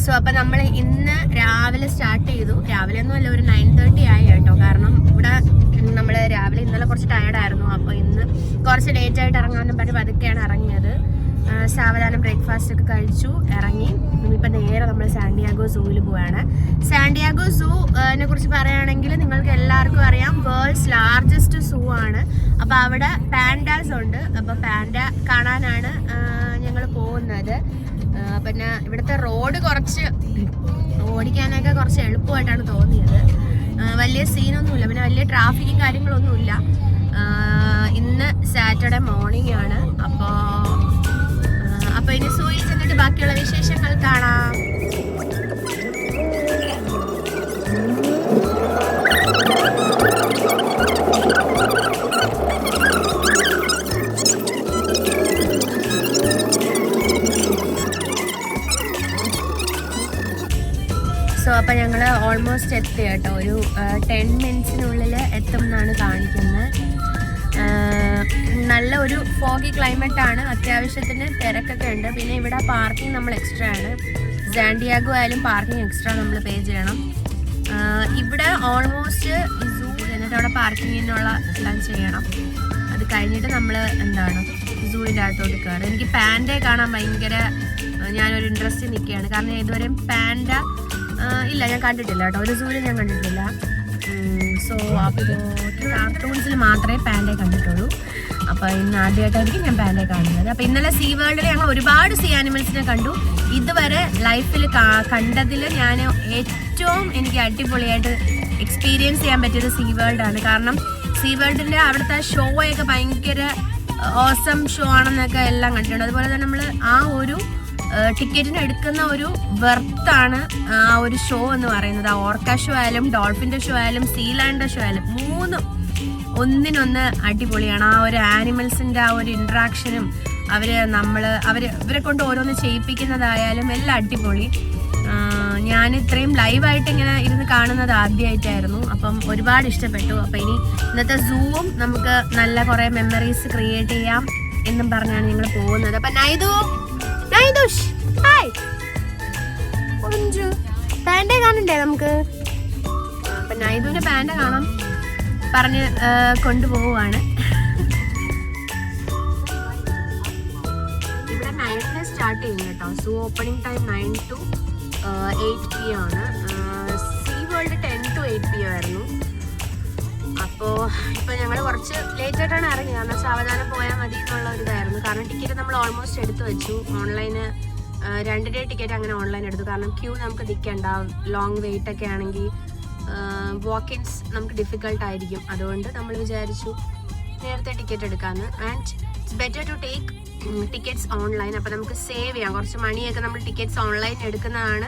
So അപ്പം നമ്മൾ ഇന്ന് രാവിലെ സ്റ്റാർട്ട് ചെയ്തു. രാവിലെ ഒന്നുമല്ല, ഒരു 9:30 ആയി കേട്ടോ. കാരണം ഇവിടെ നമ്മൾ രാവിലെ ഇന്നലെ കുറച്ച് ടയർഡായിരുന്നു. അപ്പോൾ ഇന്ന് കുറച്ച് ലേറ്റായിട്ട് ഇറങ്ങാമെന്നും പറഞ്ഞ് പതുക്കെയാണ് ഇറങ്ങിയത്. സാവധാനം ബ്രേക്ക്ഫാസ്റ്റ് ഒക്കെ കഴിച്ചു ഇറങ്ങി. ഇനിയിപ്പോൾ നേരെ നമ്മൾ സാന്റിയാഗോ സൂവിൽ പോവുകയാണ്. സാന്റിയാഗോ സൂവിനെ കുറിച്ച് പറയുകയാണെങ്കിൽ നിങ്ങൾക്ക് എല്ലാവർക്കും അറിയാം, വേൾഡ്സ് ലാർജസ്റ്റ് സൂ ആണ്. അപ്പോൾ അവിടെ പാൻഡാസ് ഉണ്ട്. അപ്പോൾ പാൻഡ കാണാനാണ് ഞങ്ങൾ പോകുന്നത്. പിന്നെ ഇവിടുത്തെ റോഡ് കുറച്ച് ഓടിക്കാനൊക്കെ കുറച്ച് എളുപ്പമായിട്ടാണ് തോന്നിയത്. വലിയ സീനൊന്നുമില്ല, പിന്നെ വലിയ ട്രാഫിക്കും കാര്യങ്ങളൊന്നുമില്ല. ഇന്ന് സാറ്റർഡേ മോർണിംഗ് ആണ്. അപ്പോൾ ഇനി സൂയിൽ ചെന്നിട്ട് ബാക്കിയുള്ള വിശേഷങ്ങൾ കാണാം. സോ അപ്പോൾ ഞങ്ങൾ ഓൾമോസ്റ്റ് എത്തി കേട്ടോ. ഒരു 10 മിനിറ്റ്സിനുള്ളിൽ എത്തും എന്നാണ് കാണിക്കുന്നത്. നല്ല ഒരു ഫോഗി ക്ലൈമറ്റ് ആണ്. അത്യാവശ്യത്തിന് തിരക്കൊക്കെ ഉണ്ട്. പിന്നെ ഇവിടെ പാർക്കിംഗ് നമ്മൾ എക്സ്ട്രാ ആണ്. സാന്റിയാഗോ ആയാലും പാർക്കിംഗ് എക്സ്ട്രാ നമ്മൾ പേ ചെയ്യണം. ഇവിടെ ഓൾമോസ്റ്റ് സൂ എന്നിട്ട് അവിടെ പാർക്കിങ്ങിനുള്ള എല്ലാം ചെയ്യണം. അത് കഴിഞ്ഞിട്ട് നമ്മൾ സൂവിൻ്റെ അകത്തോട്ട് കയറും. എനിക്ക് പാൻഡയെ കാണാൻ ഭയങ്കര ഞാനൊരു ഇൻട്രസ്റ്റ് നിൽക്കുകയാണ്. കാരണം ഇതുവരെയും പാൻഡ ഇല്ല, ഞാൻ കണ്ടിട്ടില്ല കേട്ടോ. ഒരു സൂവിൽ ഞാൻ കണ്ടിട്ടില്ല. സോ അപ്പോൾ കാർട്ടൂൺസിൽ മാത്രമേ പാൻഡയെ കണ്ടിട്ടുള്ളൂ. അപ്പോൾ ഇന്ന് ആദ്യമായിട്ടായിരിക്കും ഞാൻ പാൻഡയെ കാണുന്നത്. അപ്പോൾ ഇന്നലെ സീ വേൾഡിൽ ഞങ്ങൾ ഒരുപാട് സീ ആനിമൽസിനെ കണ്ടു. ഇതുവരെ ലൈഫിൽ കണ്ടതിൽ ഞാൻ ഏറ്റവും എനിക്ക് അടിപൊളിയായിട്ട് എക്സ്പീരിയൻസ് ചെയ്യാൻ പറ്റിയത് സീ വേൾഡാണ്. കാരണം സീ വേൾഡിൻ്റെ അവിടുത്തെ ഷോയൊക്കെ ഭയങ്കര ഓസം ഷോ ആണെന്നൊക്കെ എല്ലാം കണ്ടിട്ടുണ്ട്. അതുപോലെ തന്നെ നമ്മൾ ആ ഒരു ടിക്കറ്റിന് എടുക്കുന്ന ഒരു വെർത്താണ് ആ ഒരു ഷോ എന്ന് പറയുന്നത്. ആ ഓർക്ക ഷോ ആയാലും ഡോൾഫിൻ്റെ ഷോ ആയാലും സീലാൻഡിൻ്റെ ഷോ ആയാലും മൂന്നും ഒന്നിനൊന്ന് അടിപൊളിയാണ്. ആ ഒരു ആനിമൽസിൻ്റെ ആ ഒരു ഇൻട്രാക്ഷനും ഇവരെ കൊണ്ട് ഓരോന്ന് ചെയ്യിപ്പിക്കുന്നതായാലും എല്ലാം അടിപൊളി. ഞാൻ ഇത്രയും ലൈവായിട്ട് ഇങ്ങനെ ഇരുന്ന് കാണുന്നത് ആദ്യമായിട്ടായിരുന്നു. അപ്പം ഒരുപാട് ഇഷ്ടപ്പെട്ടു. അപ്പം ഇനി ഇന്നത്തെ സൂവും നമുക്ക് നല്ല കുറേ മെമ്മറീസ് ക്രിയേറ്റ് ചെയ്യാം എന്നും പറഞ്ഞാണ് ഞങ്ങൾ പോകുന്നത്. അപ്പം പാൻഡ കാണണ്ടേ നമുക്ക്? അപ്പൊ നൈദുവിന്റെ പാൻഡ കാണാം പറഞ്ഞ് കൊണ്ടുപോവാണ്. ഇവിടെ 9 സ്റ്റാർട്ട് ചെയ്യും കേട്ടോ. Zoo opening time 9 to 8 PM ആണ്. സീ വേൾഡ് 10 to 8 PM ആയിരുന്നു. അപ്പോൾ ഇപ്പോൾ ഞങ്ങൾ കുറച്ച് ലേറ്റായിട്ടാണ് ഇറങ്ങിയത്. കാരണം സാവധാനം പോയാൽ മതി എന്നുള്ള ഒരു ഇതായിരുന്നു. കാരണം ടിക്കറ്റ് നമ്മൾ ഓൾമോസ്റ്റ് എടുത്തു വെച്ചു. ഓൺലൈന് 2 ഡേ ടിക്കറ്റ് അങ്ങനെ ഓൺലൈൻ എടുത്തു. കാരണം ക്യൂ നമുക്ക് നിൽക്കണ്ട. ലോങ് വെയിറ്റ് ഒക്കെ ആണെങ്കിൽ വാക്കിൻസ് നമുക്ക് ഡിഫിക്കൽട്ടായിരിക്കും. അതുകൊണ്ട് നമ്മൾ വിചാരിച്ചു നേരത്തെ ടിക്കറ്റ് എടുക്കാമെന്ന്. And it's better to take tickets online. അപ്പോൾ നമുക്ക് സേവ് ചെയ്യാം. കുറച്ച് മണിയൊക്കെ നമ്മൾ ടിക്കറ്റ്സ് ഓൺലൈൻ എടുക്കുന്നതാണ്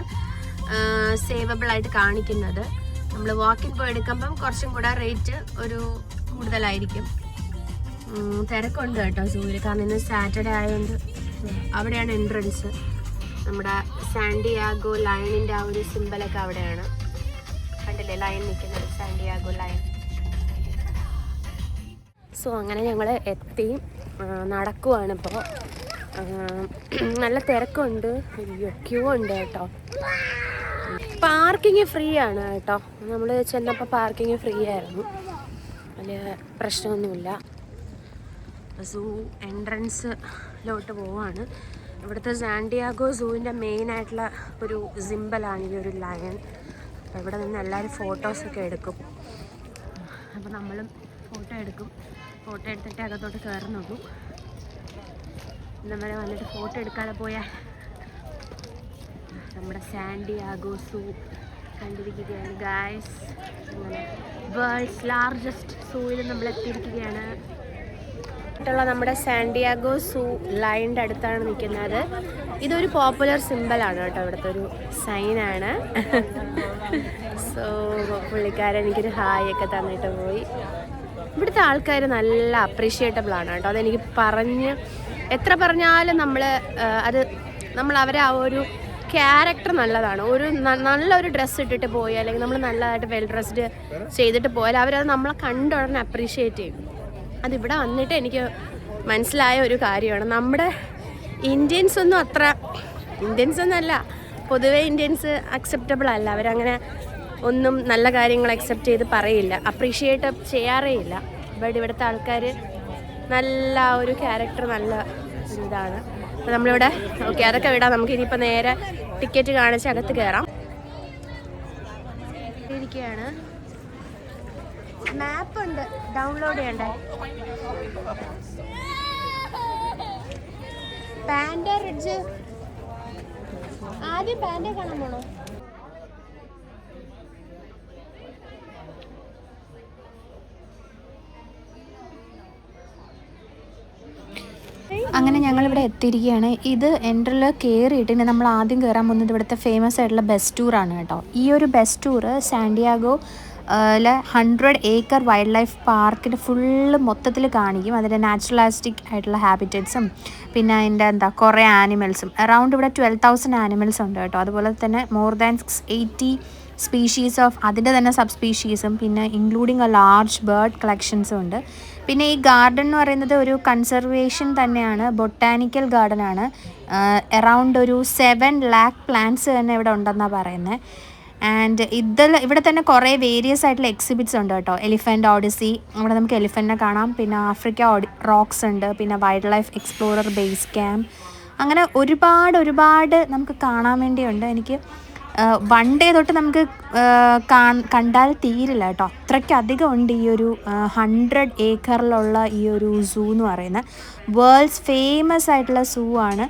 സേവബിൾ ആയിട്ട് കാണിക്കുന്നത്. നമ്മൾ വാക്കിൻ പോയി എടുക്കുമ്പം കുറച്ചും കൂടെ റേറ്റ് ഒരു കൂടുതലായിരിക്കും. തിരക്കുണ്ട് കേട്ടോ സൂവിൽ. കാരണം ഇന്ന് സാറ്റർഡേ ആയതുകൊണ്ട് അവിടെയാണ് എൻട്രൻസ്. നമ്മുടെ സാന്റിയാഗോ ലയണിൻ്റെ ആ ഒരു സിമ്പലൊക്കെ അവിടെയാണ്. കണ്ടില്ലേ ലയൺ നിൽക്കുന്നത്, സാന്റിയാഗോ ലയൺ. സോ അങ്ങനെ ഞങ്ങൾ എത്തി നടക്കുവാണിപ്പോൾ. നല്ല തിരക്കുണ്ട്. ക്യൂ ഉണ്ട് കേട്ടോ. പാർക്കിങ് ഫ്രീ ആണ് കേട്ടോ. നമ്മൾ ചെന്നപ്പോൾ പാർക്കിങ് ഫ്രീ ആയിരുന്നു. വലിയ പ്രശ്നമൊന്നുമില്ല. സൂ എൻട്രൻസിലോട്ട് പോവാണ്. ഇവിടുത്തെ സാന്റിയാഗോ സൂവിൻ്റെ മെയിനായിട്ടുള്ള ഒരു സിമ്പലാണ് ഈ ഒരു ലയൺ. അപ്പോൾ ഇവിടെ നിന്ന് എല്ലാവരും ഫോട്ടോസൊക്കെ എടുക്കും. അപ്പോൾ നമ്മളും ഫോട്ടോ എടുക്കും. ഫോട്ടോ എടുത്തിട്ട് അകത്തോട്ട് കയറുന്നുള്ളൂ. നമ്മളെ വന്നിട്ട് ഫോട്ടോ എടുക്കാതെ പോയാൽ നമ്മുടെ സാന്റിയാഗോ സൂ കണ്ടിരിക്കുകയാണ് ഗായ്സ്. അങ്ങനെ വേൾഡ്സ് ലാർജസ്റ്റ് സൂവിൽ നമ്മൾ എത്തിയിരിക്കുകയാണ്. നമ്മുടെ സാന്റിയാഗോ സൂ ലയണിൻ്റെ അടുത്താണ് നിൽക്കുന്നത്. ഇതൊരു പോപ്പുലർ സിമ്പലാണ് കേട്ടോ. ഇവിടുത്തെ ഒരു സൈനാണ്. സോ പുള്ളിക്കാരൻ എനിക്കൊരു ഹായ് ഒക്കെ തന്നിട്ട് പോയി. ഇവിടുത്തെ ആൾക്കാർ നല്ല അപ്രീഷിയേറ്റബിൾ ആണ് കേട്ടോ. അതെനിക്ക് എത്ര പറഞ്ഞാലും നമ്മൾ അവരെ ആ ഒരു ക്യാരക്ടർ നല്ലതാണ്. ഒരു നല്ലൊരു ഡ്രസ്സ് ഇട്ടിട്ട് പോയി അല്ലെങ്കിൽ നമ്മൾ നല്ലതായിട്ട് വെൽ ഡ്രസ്ഡ് ചെയ്തിട്ട് പോയാൽ അവരത് നമ്മളെ കണ്ട ഉടനെ അപ്രീഷിയേറ്റ് ചെയ്യും. അതിവിടെ വന്നിട്ട് എനിക്ക് മനസ്സിലായ ഒരു കാര്യമാണ്. നമ്മുടെ ഇന്ത്യൻസ് ഒന്നും അത്ര ഇന്ത്യൻസ് എന്നല്ല, പൊതുവെ ഇന്ത്യൻസ് അക്സെപ്റ്റബിൾ അല്ല. അവരങ്ങനെ ഒന്നും നല്ല കാര്യങ്ങൾ അക്സെപ്റ്റ് ചെയ്ത് പറയില്ല, അപ്രീഷിയേറ്റ് ചെയ്യാറേ ഇല്ല. ബട്ട് ഇവിടുത്തെ ആൾക്കാർ നല്ല ഒരു ക്യാരക്ടർ, നല്ല ഇതാണ്. അപ്പോൾ നമ്മളിവിടെ ഓക്കെ അതൊക്കെ വിടാം. നമുക്ക് ഇനിയിപ്പോൾ നേരെ ടിക്കറ്റ് കാണിച്ച് അകത്ത് കയറാം. ഇരിക്കുകയാണ്. മാപ്പ് ഉണ്ട്, ഡൗൺലോഡ് ചെയ്യണ്ടേ? പാൻഡ റിഡ്ജ് ആദ്യം പാൻഡ കാണാൻ പോണോ? അങ്ങനെ ഞങ്ങളിവിടെ എത്തിയിരിക്കുകയാണ്. ഇത് എൻട്രിൽ കയറിയിട്ട് ഇനി നമ്മൾ ആദ്യം കയറാൻ പോകുന്നത് ഇവിടുത്തെ ഫേമസ് ആയിട്ടുള്ള ബസ് ടൂറാണ് കേട്ടോ. ഈ ഒരു bus tour Santiago 100 acre wild life പാർക്കിൻ്റെ ഫുള്ള് മൊത്തത്തിൽ കാണിക്കും. അതിൻ്റെ നാച്ചുറലിസ്റ്റിക് ആയിട്ടുള്ള ഹാബിറ്ററ്റ്സും പിന്നെ അതിൻ്റെ കുറേ ആനിമൽസും. അറൗണ്ട് ഇവിടെ 12,000 ആനിമൽസ് ഉണ്ട് കേട്ടോ. അതുപോലെ തന്നെ മോർ ദാൻ 80 സ്പീഷീസ് ഓഫ് അതിൻ്റെ തന്നെ സബ് സ്പീഷീസും പിന്നെ ഇൻക്ലൂഡിങ് എ ലാർജ് ബേർഡ് കളക്ഷൻസും ഉണ്ട്. പിന്നെ ഈ ഗാർഡൻ എന്ന് പറയുന്നത് ഒരു കൺസർവേഷൻ തന്നെയാണ്, ബൊട്ടാനിക്കൽ ഗാർഡൻ ആണ്. അറൗണ്ട് ഒരു 7 lakh പ്ലാന്റ്സ് തന്നെ ഇവിടെ ഉണ്ടെന്നാണ് പറയുന്നത്. ആൻഡ് ഇവിടെ തന്നെ കുറേ വേരിയസ് ആയിട്ടുള്ള എക്സിബിറ്റ്സ് ഉണ്ട് കേട്ടോ. എലിഫൻറ്റ് ഓഡിസി, അവിടെ നമുക്ക് എലിഫൻറ്റിനെ കാണാം. പിന്നെ ആഫ്രിക്ക റോക്സ് ഉണ്ട്, പിന്നെ wild life explorer base camp, അങ്ങനെ ഒരുപാട് നമുക്ക് കാണാൻ വേണ്ടിയുണ്ട്. എനിക്ക് 1 day തൊട്ട് നമുക്ക് കണ്ടാൽ തീരില്ല കേട്ടോ, അത്രയ്ക്ക് അധികം ഉണ്ട് ഈ ഒരു 100 ഏക്കറിലുള്ള ഈ ഒരു സൂ എന്ന് പറയുന്നത്. വേൾഡ്സ് ഫേമസ് ആയിട്ടുള്ള സൂ ആണ്.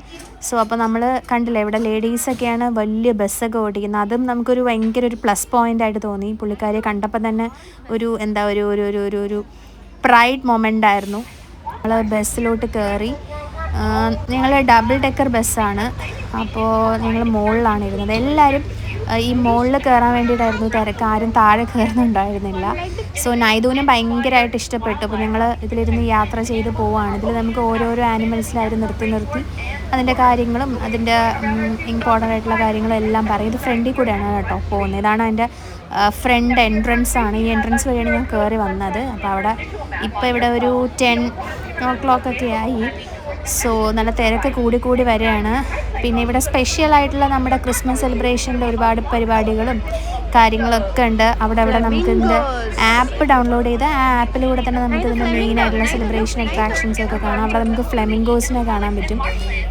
സോ അപ്പോൾ നമ്മൾ കണ്ടില്ലേ ഇവിടെ ലേഡീസൊക്കെയാണ് വലിയ ബസ്സൊക്കെ ഓടിക്കുന്നത്. അതും നമുക്കൊരു ഭയങ്കര ഒരു പ്ലസ് പോയിൻ്റ് ആയിട്ട് തോന്നി. പുള്ളിക്കാരിയെ കണ്ടപ്പോൾ തന്നെ ഒരു ഒരു പ്രൈഡ് മൊമെൻ്റ് ആയിരുന്നു. നമ്മൾ ബസ്സിലോട്ട് കയറി. ഞങ്ങൾ ഡബിൾ ഡെക്കർ ബസ്സാണ്. അപ്പോൾ ഞങ്ങൾ മുകളിലാണ് ഇരുന്നത്. എല്ലാവരും ഈ മുകളിൽ കയറാൻ വേണ്ടിയിട്ടായിരുന്നു തിരക്ക്, ആരും താഴെ കയറുന്നുണ്ടായിരുന്നില്ല. സോ നൈദൂനും ഭയങ്കരമായിട്ട് ഇഷ്ടപ്പെട്ടു. അപ്പോൾ ഞങ്ങൾ ഇതിലിരുന്ന് യാത്ര ചെയ്ത് പോവുകയാണ്. ഇതിൽ നമുക്ക് ഓരോരോ ആനിമൽസിലായിരുന്നു നിർത്തി അതിൻ്റെ കാര്യങ്ങളും അതിൻ്റെ ഇമ്പോർട്ടൻ്റ് ആയിട്ടുള്ള കാര്യങ്ങളും എല്ലാം പറയും. ഇത് ഫ്രണ്ടിൽ കൂടെയാണ് കേട്ടോ പോകുന്നത്. ഇതാണ് അതിൻ്റെ ഫ്രണ്ട് എൻട്രൻസ് ആണ്. ഈ എൻട്രൻസ് വഴിയാണ് ഞാൻ കയറി വന്നത്. അപ്പോൾ അവിടെ ഇപ്പോൾ ഇവിടെ ഒരു 10 o'clock ഒക്കെ ആയി. സോ നല്ല തിരക്ക് കൂടി വരികയാണ്. പിന്നെ ഇവിടെ സ്പെഷ്യലായിട്ടുള്ള നമ്മുടെ ക്രിസ്മസ് സെലിബ്രേഷൻ്റെ ഒരുപാട് പരിപാടികളും കാര്യങ്ങളൊക്കെ ഉണ്ട്. അവിടെ നമുക്ക് ഇതിൻ്റെ ആപ്പ് ഡൗൺലോഡ് ചെയ്ത് ആ ആപ്പിലൂടെ തന്നെ നമുക്ക് ഇതിൻ്റെ മെയിനായിട്ടുള്ള സെലിബ്രേഷൻ അട്രാക്ഷൻസ് ഒക്കെ കാണാം. അവിടെ നമുക്ക് ഫ്ലെമിംഗോസിനെ കാണാൻ പറ്റും.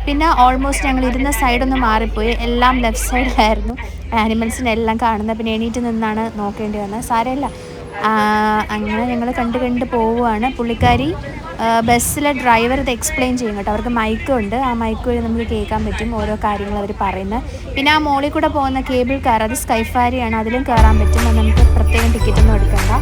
പിന്നെ ഓൾമോസ്റ്റ് ഞങ്ങൾ ഇരുന്ന സൈഡൊന്ന് മാറിപ്പോയി, എല്ലാം ലെഫ്റ്റ് സൈഡിലായിരുന്നു ആനിമൽസിനെ എല്ലാം കാണുന്നത്. പിന്നെ എണീറ്റ് നിന്നാണ് നോക്കേണ്ടി വന്നത്. സാരമില്ല, അങ്ങനെ ഞങ്ങൾ കണ്ട് പോവുകയാണ്. പുള്ളിക്കാരി ബസ്സിലെ ഡ്രൈവർ ഇത് എക്സ്പ്ലെയിൻ ചെയ്യും കേട്ടോ. അവർക്ക് മൈക്കുണ്ട്, ആ മൈക്ക് വഴി നമുക്ക് കേൾക്കാൻ പറ്റും ഓരോ കാര്യങ്ങൾ അവർ പറയുന്നത്. പിന്നെ ആ മോളിൽ കൂടെ പോകുന്ന കേബിൾ കാർ, അത് സ്കൈഫാരിയാണ്, അതിലും കയറാൻ പറ്റും. അത് നമുക്ക് പ്രത്യേകം ടിക്കറ്റൊന്നും എടുക്കണ്ട.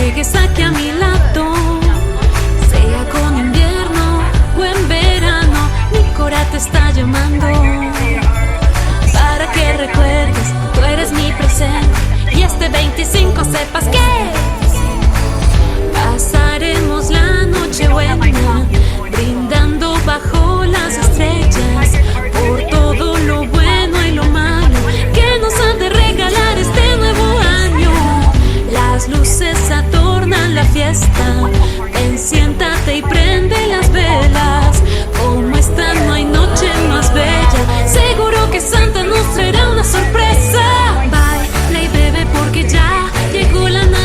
Llegues aquí a mi lado, sea con invierno o en verano, mi cora te está llamando, para que recuerdes, tú eres mi presente, y este 25 sepas que pasaremos la noche buena, brindando bajo las estrellas, por todo lo bueno y lo malo, que nos han de regalar este nuevo año. Las luces adornan la fiesta, ven, siéntate y prende las velas, como esta no hay noche más bella, seguro que Santa nos traerá una sorpresa. Baila y bebe porque ya llegó la Navidad.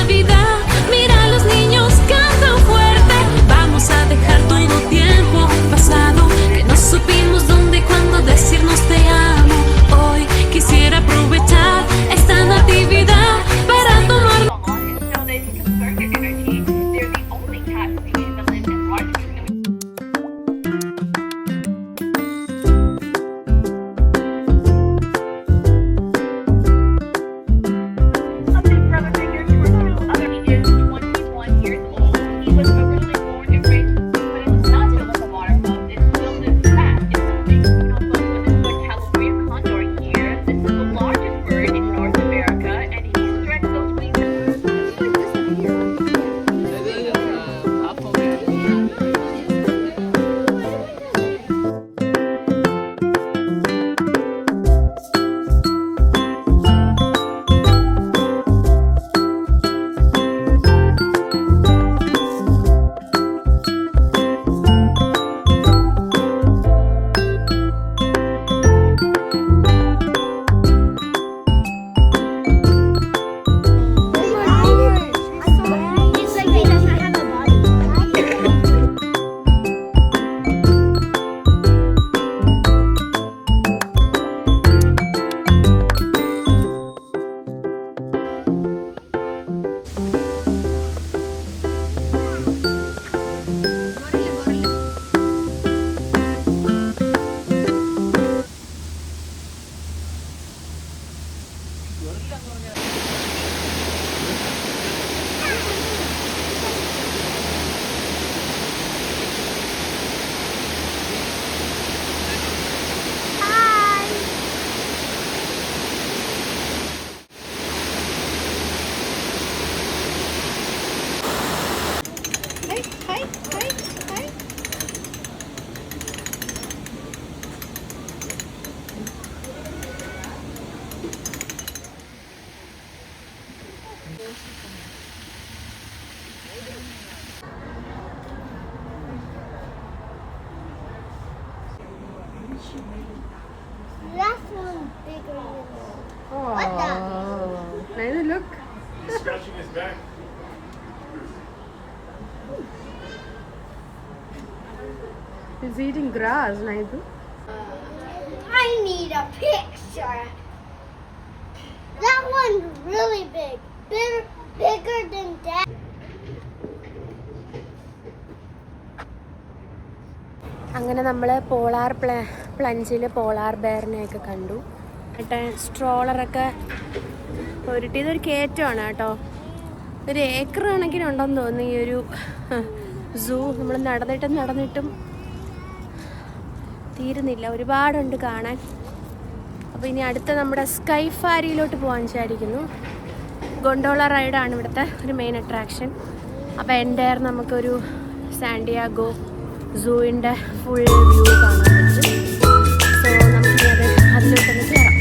Last one bigger than that. Oh, Naina, look. He's scratching his back. He's eating grass, Naidu. I need a picture. That one's really big. Bigger than that. അങ്ങനെ നമ്മൾ polar പ്ലഞ്ചിൽ polar ബെയറിനെയൊക്കെ കണ്ടു. എന്നിട്ട് സ്ട്രോളറൊക്കെ ഒരുട്ടി. ഇതൊരു കയറ്റമാണ് കേട്ടോ. ഒരു acre കണക്കിനുണ്ടെന്ന് തോന്നുന്നു ഈ ഒരു സൂ. നമ്മൾ നടന്നിട്ടും തീരുന്നില്ല, ഒരുപാടുണ്ട് കാണാൻ. അപ്പോൾ ഇനി അടുത്ത നമ്മുടെ സ്കൈ ഫാരിയിലോട്ട് പോകാൻ വിചാരിക്കുന്നു. ഗൊണ്ടോള റൈഡാണ് ഇവിടുത്തെ ഒരു മെയിൻ അട്രാക്ഷൻ. അപ്പോൾ എൻ്റെയർ നമുക്കൊരു സാന്റിയാഗോ സൂവിൻ്റെ ഫുൾ വ്യൂ കാണാൻ പറ്റും. സോ നമുക്കിനി അതിലോട്ടൊന്ന് കയറാം.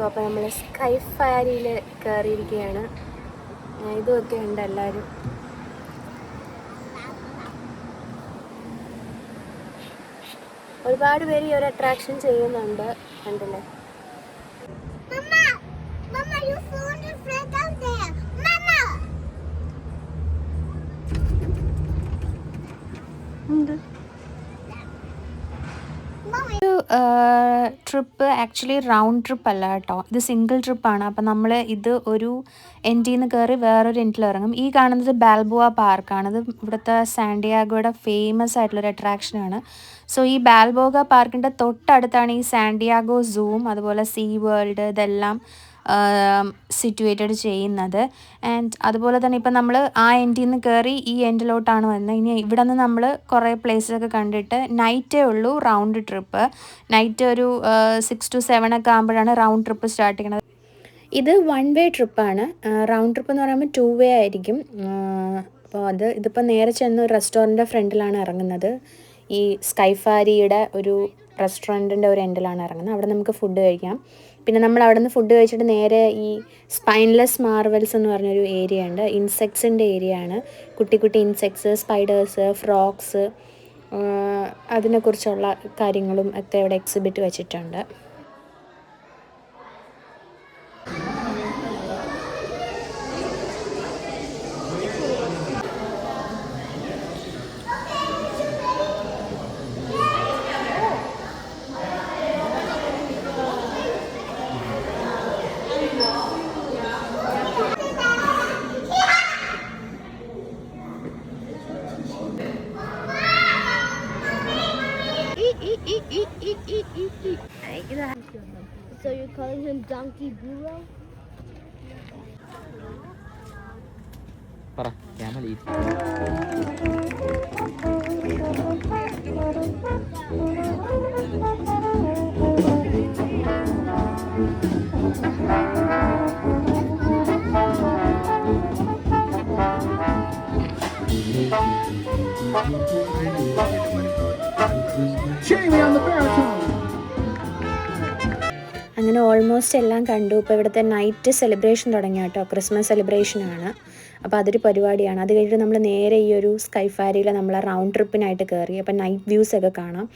അപ്പോൾ നമ്മൾ സ്കൈ ഫാരിയിൽ കയറിയിരിക്കുകയാണ്. ഇതൊക്കെ ഉണ്ട് എല്ലാവരും. ഒരുപാട് പേര് ഈ ഒരു അട്രാക്ഷൻ ചെയ്യുന്നുണ്ട്, കണ്ടില്ലേ? Mama, you found your friend out there. Mama. ഒരു ട്രിപ്പ് ആക്ച്വലി റൗണ്ട് ട്രിപ്പ് അല്ല കേട്ടോ, ഇത് സിംഗിൾ ട്രിപ്പാണ്. അപ്പം നമ്മൾ ഇത് ഒരു എൻഡിൽ നിന്ന് കയറി വേറൊരു എൻഡിൽ ഇറങ്ങും. ഈ കാണുന്നത് ബാൽബോവ പാർക്കാണ്. ഇത് ഇവിടുത്തെ സാന്റിയാഗോയുടെ ഫേമസ് ആയിട്ടുള്ളൊരു അട്രാക്ഷനാണ്. സോ ഈ ബാൽബോവ പാർക്കിൻ്റെ തൊട്ടടുത്താണ് ഈ സാന്റിയാഗോ സൂവും അതുപോലെ സീ വേൾഡ് ഇതെല്ലാം സിറ്റുവേറ്റഡ് ചെയ്യുന്നത്. ആൻഡ് അതുപോലെ തന്നെ ഇപ്പം നമ്മൾ ആ എൻഡിൽ നിന്ന് കയറി ഈ എൻഡിലോട്ടാണ് വന്നത്. ഇനി ഇവിടെ നിന്ന് നമ്മൾ കുറേ പ്ലേസൊക്കെ കണ്ടിട്ട് നൈറ്റേ ഉള്ളൂ റൗണ്ട് ട്രിപ്പ്. നൈറ്റ് ഒരു 6 to 7 ഒക്കെ ആകുമ്പോഴാണ് റൗണ്ട് ട്രിപ്പ് സ്റ്റാർട്ട് ചെയ്യുന്നത്. ഇത് 1 വേ ട്രിപ്പാണ്. റൗണ്ട് ട്രിപ്പ് എന്ന് പറയുമ്പോൾ 2 വേ ആയിരിക്കും. അപ്പോൾ ഇതിപ്പോൾ നേരെ ചെന്ന് ഒരു റെസ്റ്റോറൻറ്റിൻ്റെ ഫ്രണ്ടിലാണ് ഇറങ്ങുന്നത്. ഈ സ്കൈഫാരിയുടെ ഒരു റെസ്റ്റോറൻറ്റിൻ്റെ ഒരു എൻഡിലാണ് ഇറങ്ങുന്നത്. അവിടെ നമുക്ക് ഫുഡ് കഴിക്കാം. പിന്നെ നമ്മൾ അവിടെ നിന്ന് ഫുഡ് കഴിച്ചിട്ട് നേരെ ഈ സ്പൈൻലെസ് മാർവൽസ് എന്ന് പറഞ്ഞൊരു ഏരിയ ഉണ്ട്. ഇൻസെക്ട്സിൻ്റെ ഏരിയ ആണ്. കുട്ടി കുട്ടി ഇൻസെക്ട്സ്, സ്പൈഡേഴ്സ്, ഫ്രോഗ്സ്, അതിനെക്കുറിച്ചുള്ള കാര്യങ്ങളും ഒക്കെ ഇവിടെ എക്സിബിറ്റ് വെച്ചിട്ടുണ്ട്. So you're calling him Donkey Burro? Parah, chiama lì. Jamie on the baritone. അങ്ങനെ ഓൾമോസ്റ്റ് എല്ലാം കണ്ടു. ഇപ്പോൾ ഇവിടുത്തെ നൈറ്റ് സെലിബ്രേഷൻ തുടങ്ങി കേട്ടോ. ക്രിസ്മസ് സെലിബ്രേഷനാണ്. അപ്പോൾ അതൊരു പരിപാടിയാണ്. അത് കഴിഞ്ഞിട്ട് നമ്മൾ നേരെ ഈ ഒരു സ്കൈഫാരിയിൽ നമ്മൾ റൗണ്ട് ട്രിപ്പിനായിട്ട് കയറി. അപ്പോൾ നൈറ്റ് വ്യൂസൊക്കെ കാണാം.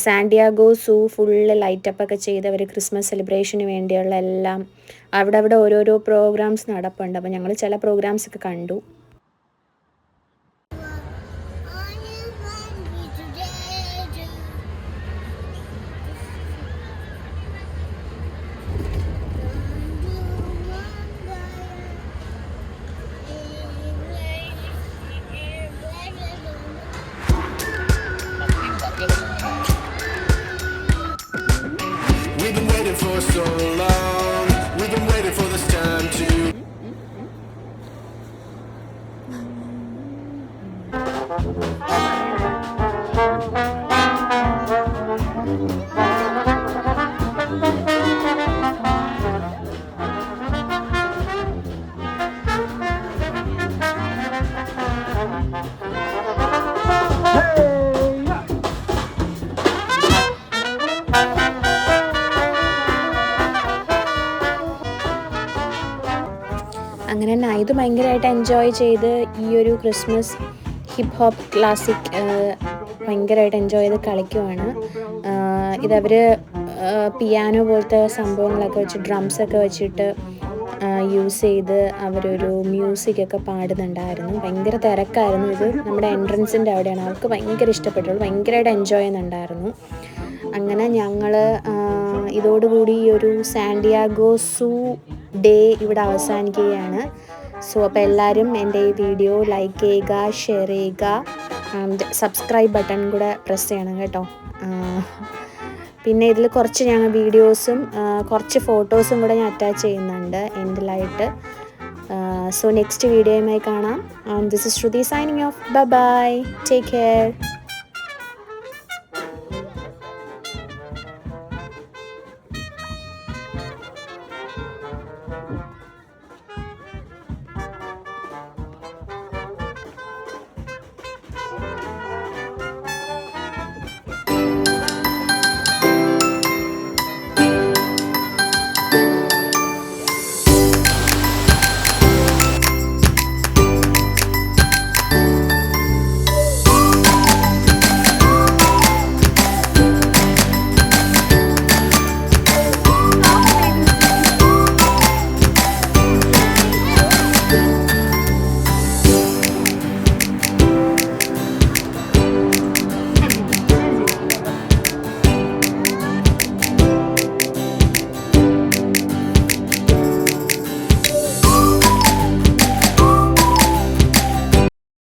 സാന്റിയാഗോ സൂ ഫുള്ള് ലൈറ്റപ്പൊക്കെ ചെയ്ത് അവർ ക്രിസ്മസ് സെലിബ്രേഷന് വേണ്ടിയുള്ള എല്ലാം അവിടെ ഓരോരോ പ്രോഗ്രാംസ് നടപ്പുണ്ട്. അപ്പോൾ ഞങ്ങൾ ചില പ്രോഗ്രാംസൊക്കെ കണ്ടു. We've been waiting for so long. We've been waiting for this time to. അങ്ങനെ നൈത് ഭയങ്കരമായിട്ട് എൻജോയ് ചെയ്ത് ഈ ഒരു ക്രിസ്മസ് ഹിപ്പ് ഹോപ്പ് ക്ലാസിക് ഭയങ്കരമായിട്ട് എൻജോയ് ചെയ്ത് കളിക്കുവാണ്. ഇതവർ പിയാനോ പോലത്തെ സംഭവങ്ങളൊക്കെ വെച്ച് ഡ്രംസൊക്കെ വെച്ചിട്ട് യൂസ് ചെയ്ത് അവരൊരു മ്യൂസിക്കൊക്കെ പാടുന്നുണ്ടായിരുന്നു. ഭയങ്കര തിരക്കായിരുന്നു. ഇത് നമ്മുടെ എൻട്രൻസിൻ്റെ അവിടെയാണ്. അവർക്ക് ഭയങ്കര ഇഷ്ടപ്പെട്ടു, ഭയങ്കരമായിട്ട് എൻജോയ് ചെയ്യുന്നുണ്ടായിരുന്നു. അങ്ങനെ ഞങ്ങൾ ഇതോടുകൂടി ഈ ഒരു സാന്റിയാഗോ സൂ ഡേ ഇവിടെ അവസാനിക്കുകയാണ്. സോ അപ്പോൾ എല്ലാവരും എൻ്റെ ഈ വീഡിയോ ലൈക്ക് ചെയ്യുക, ഷെയർ ചെയ്യുക, ആൻഡ് സബ്സ്ക്രൈബ് ബട്ടൺ കൂടെ പ്രസ് ചെയ്യണം കേട്ടോ. പിന്നെ ഇതിൽ കുറച്ച് ഞങ്ങൾ വീഡിയോസും കുറച്ച് ഫോട്ടോസും കൂടെ ഞാൻ അറ്റാച്ച് ചെയ്യുന്നുണ്ട് എൻഡിലായിട്ട്. സോ നെക്സ്റ്റ് വീഡിയോയുമായി കാണാം. This is Shruti signing off. Bye bye, take care.